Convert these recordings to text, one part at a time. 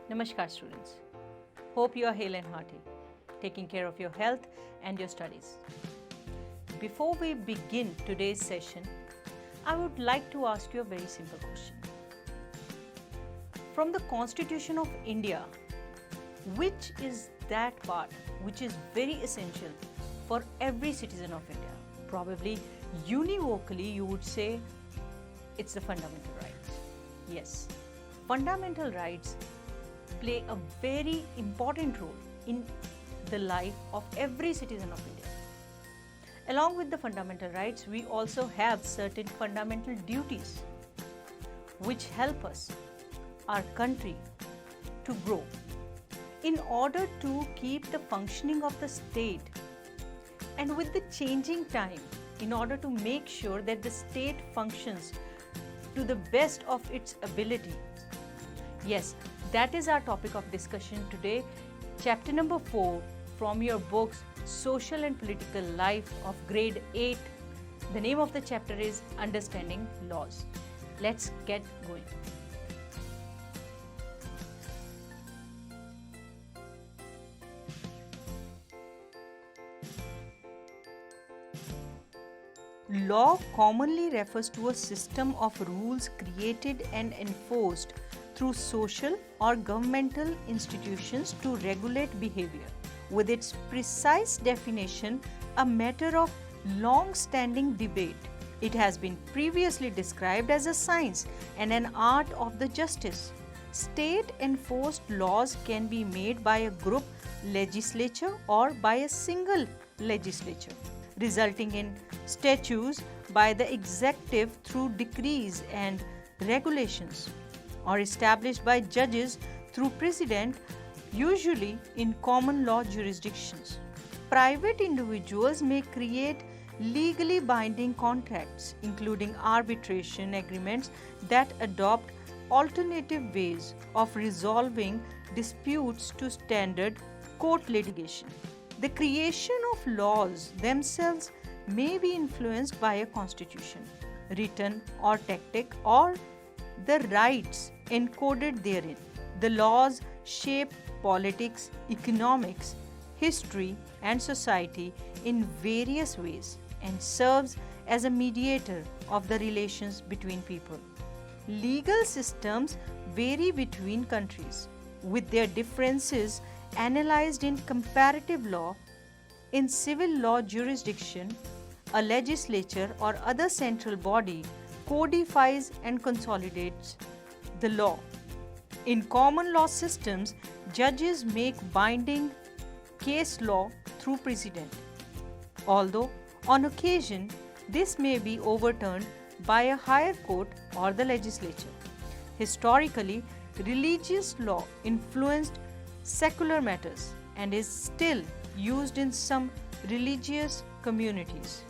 Namaskar students. Hope you are hale and hearty, taking care of your health and your studies. Before we begin today's session, I would like to ask you a very simple question. From the Constitution of India, which is that part which is very essential for every citizen of India? Probably univocally you would say it's the fundamental rights. Yes, fundamental rights play a very important role in the life of every citizen of India. Along with the fundamental rights, we also have certain fundamental duties which help us, our country, to grow. In order to keep the functioning of the state and with the changing time, in order to make sure that the state functions to the best of its ability. Yes, that is our topic of discussion today. Chapter number 4 from your books Social and Political Life of Grade 8. The name of the chapter is Understanding Laws. Let's get going. Law commonly refers to a system of rules created and enforced through social or governmental institutions to regulate behavior. With its precise definition, a matter of long-standing debate, it has been previously described as a science and an art of the justice. State-enforced laws can be made by a group legislature or by a single legislature, resulting in statutes by the executive through decrees and regulations, or established by judges through precedent, usually in common law jurisdictions. Private individuals may create legally binding contracts, including arbitration agreements that adopt alternative ways of resolving disputes to standard court litigation. The creation of laws themselves may be influenced by a constitution, written or tacit, or the rights encoded therein. The laws shape politics, economics, history, and society in various ways and serves as a mediator of the relations between people. Legal systems vary between countries, with their differences analyzed in comparative law. In civil law jurisdiction, a legislature or other central body codifies and consolidates the law. In common law systems, judges make binding case law through precedent, although on occasion this may be overturned by a higher court or the legislature. Historically, religious law influenced secular matters and is still used in some religious communities.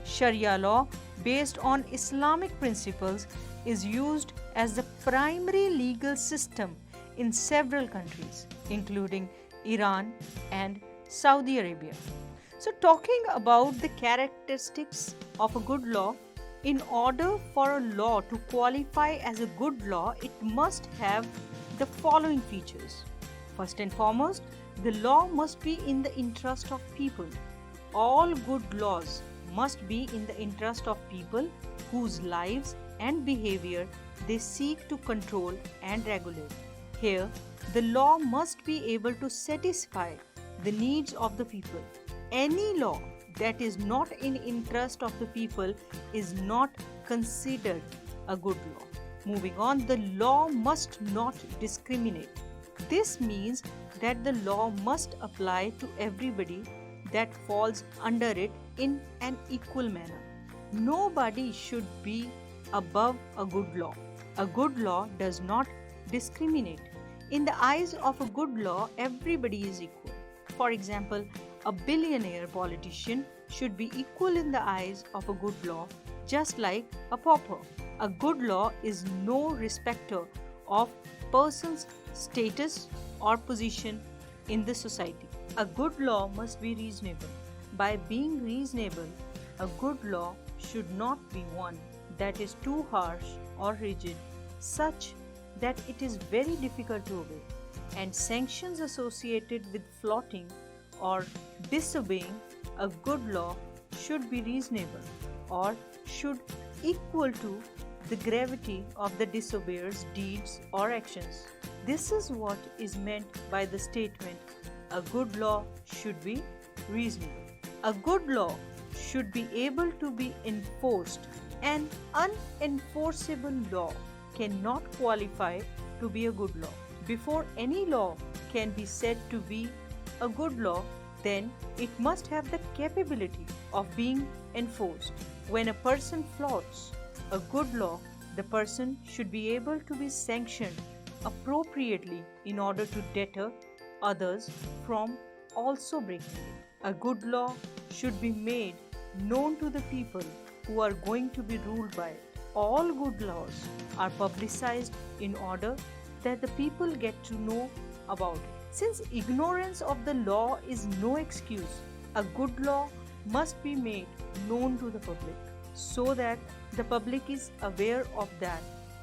Sharia law, based on Islamic principles, is used as the primary legal system in several countries, including Iran and Saudi Arabia. So, talking about the characteristics of a good law, in order for a law to qualify as a good law, it must have the following features. First and foremost, the law must be in the interest of people. All good laws must be in the interest of people whose lives and behavior they seek to control and regulate. Here, the law must be able to satisfy the needs of the people. Any law that is not in interest of the people is not considered a good law. Moving on, the law must not discriminate. This means that the law must apply to everybody that falls under it in an equal manner. Nobody should be above a good law. A good law does not discriminate. In the eyes of a good law, everybody is equal. For example, a billionaire politician should be equal in the eyes of a good law, just like a pauper. A good law is no respecter of person's status or position in the society. A good law must be reasonable. By being reasonable, a good law should not be one that is too harsh or rigid, such that it is very difficult to obey. and sanctions associated with flouting or disobeying a good law should be reasonable or should equal to the gravity of the disobeyor's deeds or actions. This is what is meant by the statement, a good law should be reasonable. A good law should be able to be enforced. An unenforceable law cannot qualify to be a good law. Before any law can be said to be a good law, then it must have the capability of being enforced. When a person flouts a good law, the person should be able to be sanctioned appropriately in order to deter others from also breaking it. A good law should be made known to the people who are going to be ruled by it. All good laws are publicized in order that the people get to know about it. Since ignorance of the law is no excuse, a good law must be made known to the public so that the public is aware of that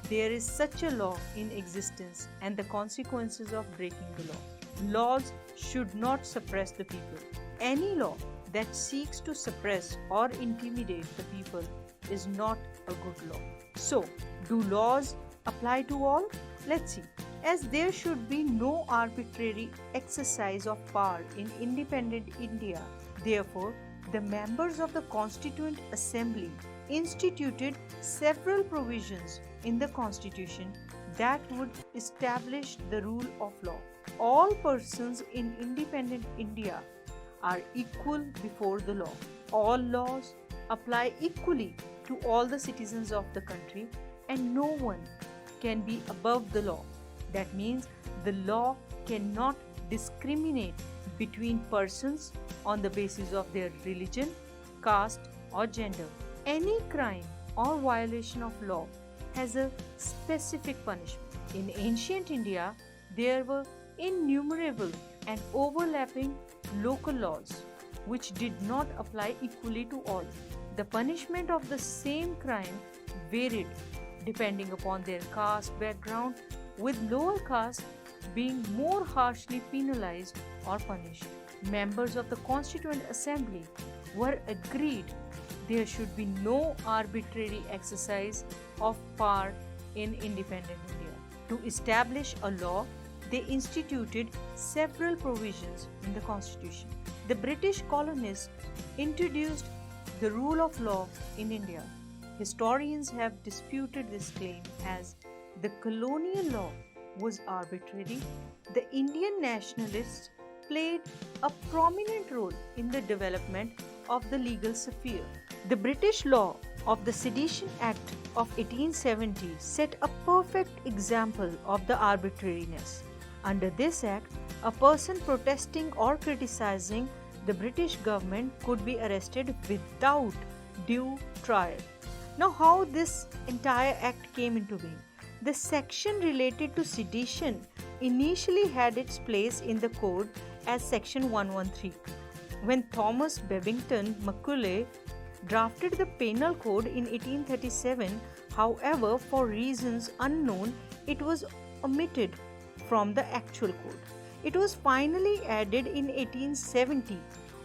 there is such a law in existence and the consequences of breaking the law. Laws should not suppress the people. Any law that seeks to suppress or intimidate the people is not a good law. So, do laws apply to all? Let's see. As there should be no arbitrary exercise of power in independent India, therefore, the members of the Constituent Assembly instituted several provisions in the Constitution that would establish the rule of law. All persons in independent India are equal before the law. All laws apply equally to all the citizens of the country, and no one can be above the law. That means the law cannot discriminate between persons on the basis of their religion, caste, or gender. Any crime or violation of law has a specific punishment. In ancient India, there were innumerable and overlapping local laws which did not apply equally to all. The punishment of the same crime varied depending upon their caste background, with lower caste being more harshly penalized or punished. Members of the Constituent Assembly were agreed there should be no arbitrary exercise of power in independent India. To establish a law, they instituted several provisions in the Constitution. The British colonists introduced the rule of law in India. Historians have disputed this claim as the colonial law was arbitrary. The Indian nationalists played a prominent role in the development of the legal sphere. The British law of the Sedition Act of 1870 set a perfect example of the arbitrariness. Under this act, a person protesting or criticizing the British government could be arrested without due trial. Now, how this entire act came into being? The section related to sedition initially had its place in the code as Section 113. When Thomas Babington Macaulay drafted the Penal Code in 1837, however, for reasons unknown, it was omitted from the actual code. It was finally added in 1870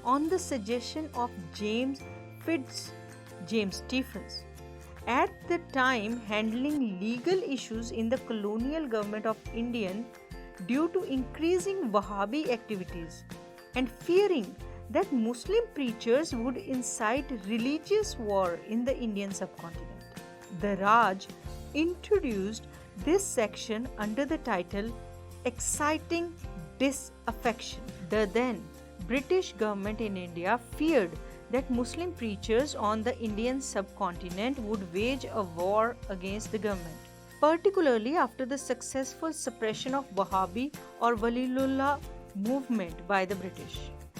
on the suggestion of James Stephens. At the time handling legal issues in the colonial government of India due to increasing Wahhabi activities and fearing that Muslim preachers would incite religious war in the Indian subcontinent. The Raj introduced this section under the title Exciting Disaffection. The then British government in India feared that Muslim preachers on the Indian subcontinent would wage a war against the government, particularly after the successful suppression of Wahhabi or Waliyullah movement by the British.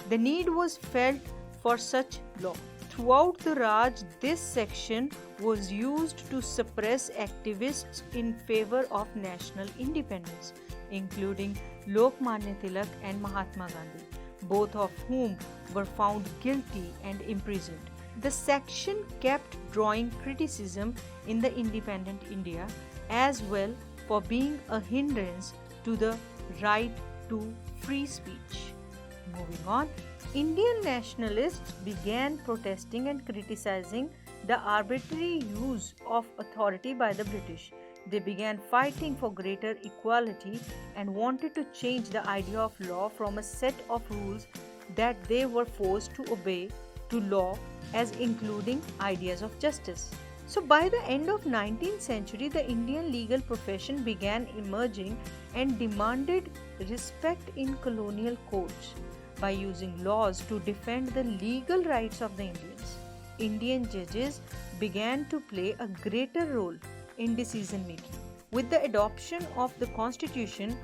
The need was felt for such law. Throughout the Raj, this section was used to suppress activists in favor of national independence, including Lokmanya Tilak and Mahatma Gandhi, both of whom were found guilty and imprisoned. The section kept drawing criticism in the independent India as well for being a hindrance to the right to free speech. Moving on, Indian nationalists began protesting and criticizing the arbitrary use of authority by the British. They began fighting for greater equality and wanted to change the idea of law from a set of rules that they were forced to obey to law as including ideas of justice. So by the end of 19th century, the Indian legal profession began emerging and demanded respect in colonial courts by using laws to defend the legal rights of the Indians. Indian judges began to play a greater role in decision making. With the adoption of the constitution,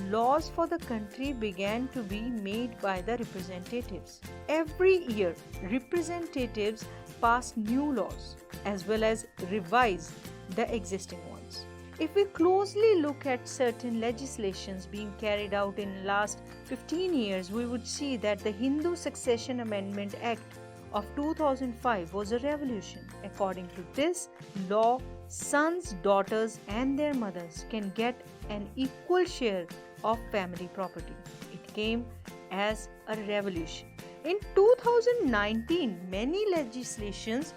laws for the country began to be made by the representatives. Every year, representatives pass new laws as well as revise the existing ones. If we closely look at certain legislations being carried out in the last 15 years, we would see that the Hindu Succession Amendment Act of 2005 was a revolution. According to this law, sons, daughters, and their mothers can get an equal share of family property. It came as a revolution. In 2019, many legislations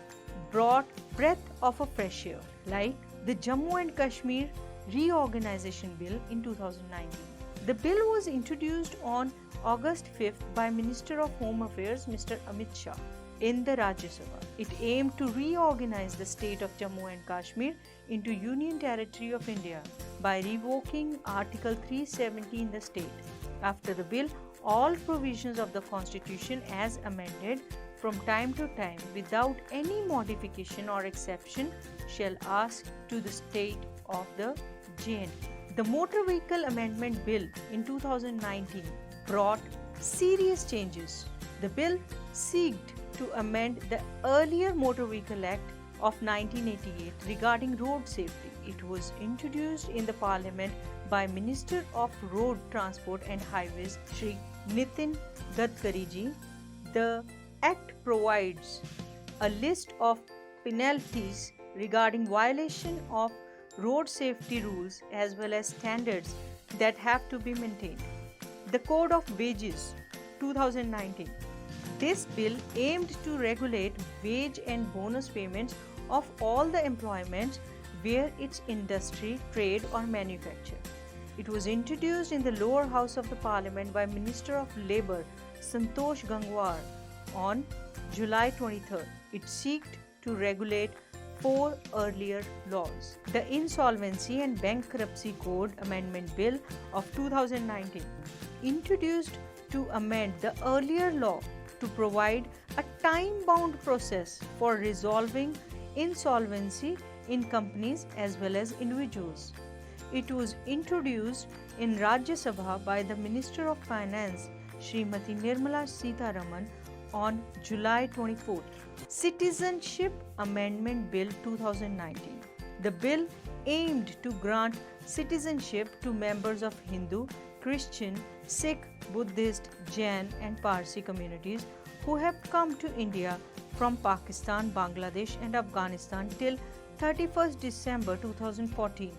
brought breath of a fresh air, like the Jammu and Kashmir Reorganization Bill in 2019. The bill was introduced on August 5th by Minister of Home Affairs Mr. Amit Shah in the Rajya Sabha. It aimed to reorganize the state of Jammu and Kashmir into Union Territory of India by revoking Article 370 in the state. After the bill, all provisions of the Constitution as amended from time to time without any modification or exception shall ask to the state of the JNK. The Motor Vehicle Amendment Bill in 2019 brought serious changes. The bill sought to amend the earlier Motor Vehicle Act of 1988 regarding road safety. It was introduced in the Parliament by Minister of Road Transport and Highways Shri Nitin Gadkari ji. The Act provides a list of penalties regarding violation of road safety rules as well as standards that have to be maintained. The Code of Wages 2019. This bill aimed to regulate wage and bonus payments of all the employments where it's industry, trade or manufacture. It was introduced in the lower house of the Parliament by Minister of Labour Santosh Gangwar on July 23rd. It sought to regulate 4 earlier laws. The Insolvency and Bankruptcy Code Amendment Bill of 2019 introduced to amend the earlier law to provide a time-bound process for resolving insolvency in companies as well as individuals. It was introduced in Rajya Sabha by the Minister of Finance Srimati Nirmala Sitharaman on July 24th. Citizenship Amendment Bill 2019. The bill aimed to grant citizenship to members of Hindu, Christian, Sikh, Buddhist, Jain and Parsi communities who have come to India from Pakistan, Bangladesh and Afghanistan till 31st December 2014.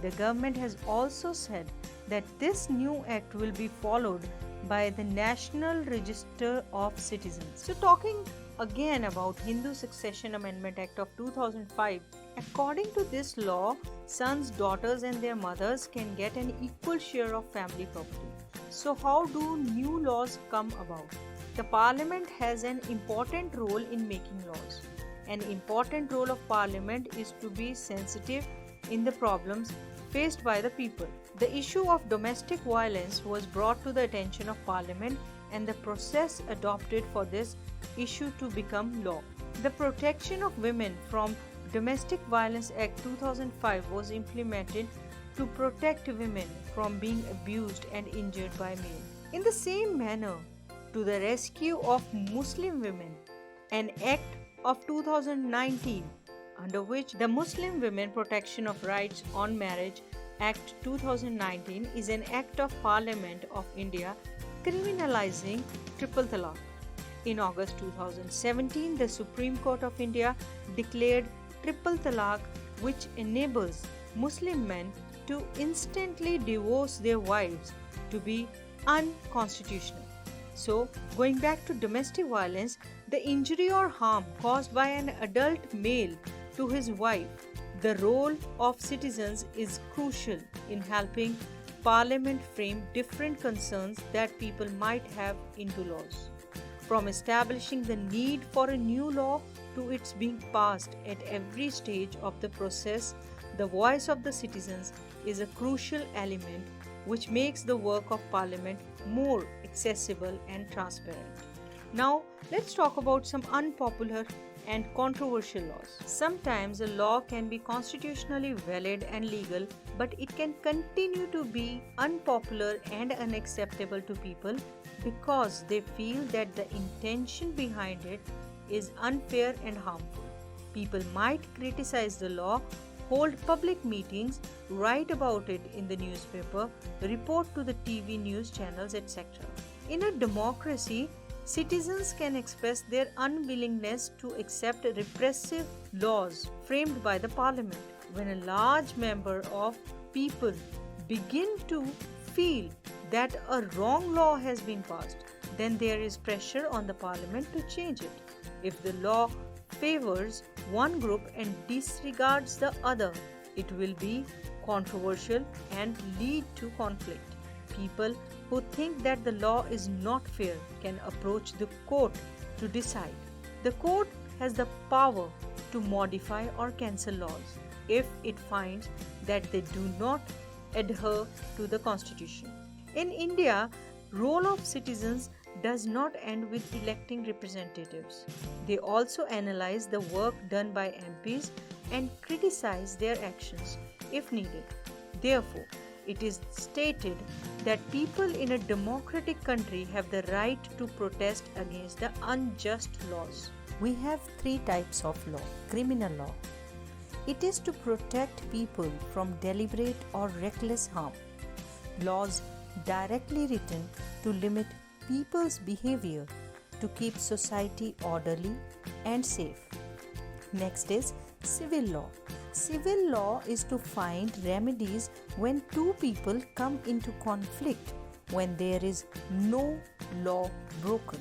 The government has also said that this new act will be followed by the National Register of Citizens. So talking again about Hindu Succession Amendment Act of 2005, according to this law, sons, daughters and their mothers can get an equal share of family property. So how do new laws come about? The Parliament has an important role in making laws. An important role of Parliament is to be sensitive in the problems faced by the people. The issue of domestic violence was brought to the attention of Parliament and the process adopted for this issue to become law. The Protection of Women from Domestic Violence Act 2005 was implemented to protect women from being abused and injured by men. In the same manner, to the rescue of Muslim women, an act of 2019 under which the Muslim Women Protection of Rights on Marriage Act 2019 is an act of Parliament of India criminalizing triple talaq. In August 2017, the Supreme Court of India declared triple talaq, which enables Muslim men to instantly divorce their wives to be unconstitutional. So, going back to domestic violence, the injury or harm caused by an adult male to his wife, the role of citizens is crucial in helping Parliament frame different concerns that people might have into laws. From establishing the need for a new law to its being passed at every stage of the process, the voice of the citizens is a crucial element which makes the work of Parliament more accessible and transparent. Now, let's talk about some unpopular and controversial laws. Sometimes a law can be constitutionally valid and legal, but it can continue to be unpopular and unacceptable to people because they feel that the intention behind it is unfair and harmful. People might criticize the law, hold public meetings, write about it in the newspaper, report to the TV news channels, etc. In a democracy, citizens can express their unwillingness to accept repressive laws framed by the parliament. When a large number of people begin to feel that a wrong law has been passed, then there is pressure on the parliament to change it. If the law favors one group and disregards the other, it will be controversial and lead to conflict. People who think that the law is not fair can approach the court to decide. The court has the power to modify or cancel laws if it finds that they do not adhere to the constitution. In India, role of citizens does not end with electing representatives. They also analyze the work done by MPs and criticize their actions if needed. Therefore, it is stated that people in a democratic country have the right to protest against the unjust laws. We have three types of law. Criminal law. It is to protect people from deliberate or reckless harm. Laws directly written to limit people's behavior to keep society orderly and safe. Next is civil law. Civil law is to find remedies when two people come into conflict when there is no law broken.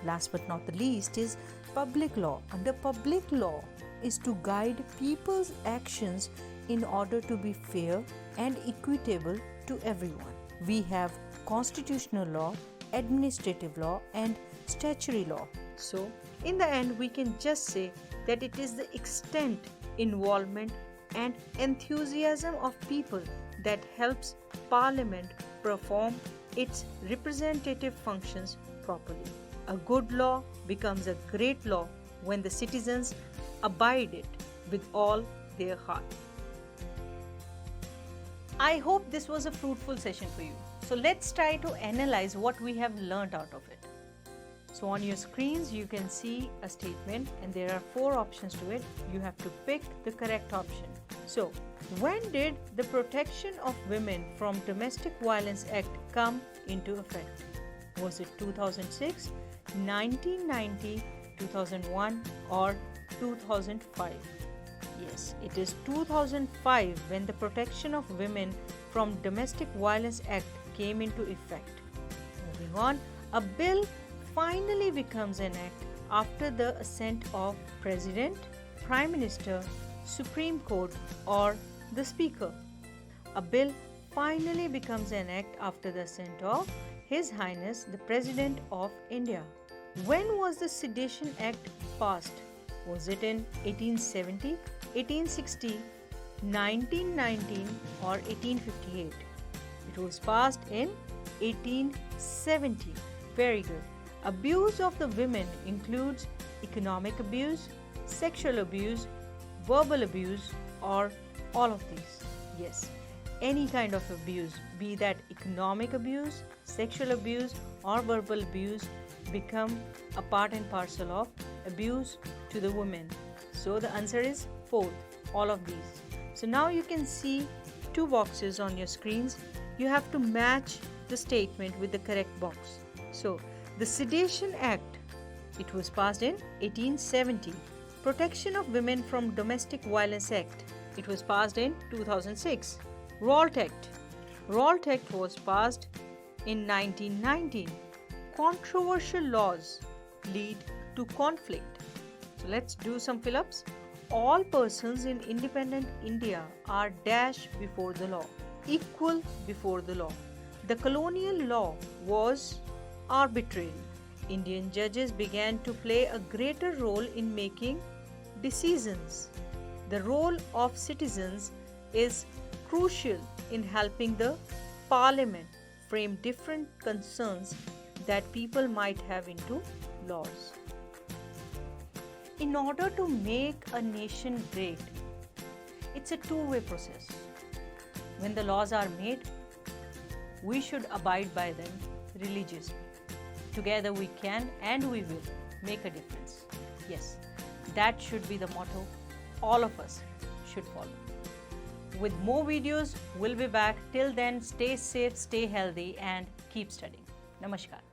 Last but not the least is public law. Under public law is to guide people's actions in order to be fair and equitable to everyone. We have constitutional law, administrative law, and statutory law. So, in the end, we can just say that it is the extent, involvement, and enthusiasm of people that helps Parliament perform its representative functions properly. A good law becomes a great law when the citizens abide it with all their heart. I hope this was a fruitful session for you. So let's try to analyze what we have learned out of it. So on your screens you can see a statement and there are 4 options to it. You have to pick the correct option. So when did the Protection of Women from Domestic Violence Act come into effect? Was it 2006, 1990, 2001 or 2005? Yes, it is 2005 when the Protection of Women from Domestic Violence Act came into effect. Moving on, a bill finally becomes an act after the assent of President, Prime Minister, Supreme Court or the Speaker. A bill finally becomes an act after the assent of His Highness the President of India. When was the Sedition Act passed? Was it in 1870, 1860, 1919 or 1858? It was passed in 1870. Very good. Abuse of the women includes economic abuse, sexual abuse, verbal abuse or all of these. Yes, any kind of abuse, be that economic abuse, sexual abuse or verbal abuse, become a part and parcel of abuse to the women. So the answer is 4th, all of these. So now you can see 2 boxes on your screens. You have to match the statement with the correct box. So the Sedition Act, it was passed in 1870. Protection of Women from Domestic Violence Act, It was passed in 2006. RALT Act. RALT Act was passed in 1919. Controversial laws lead to conflict. So let's do some fill-ups. All persons in independent India are dash before the law, equal before the law. The colonial law was arbitrary. Indian judges began to play a greater role in making decisions. The role of citizens is crucial in helping the parliament frame different concerns that people might have into laws. In order to make a nation great, it's a two-way process. When the laws are made, we should abide by them religiously. Together we can and we will make a difference. Yes, that should be the motto all of us should follow. With more videos, we'll be back. Till then, stay safe, stay healthy, and keep studying. Namaskar.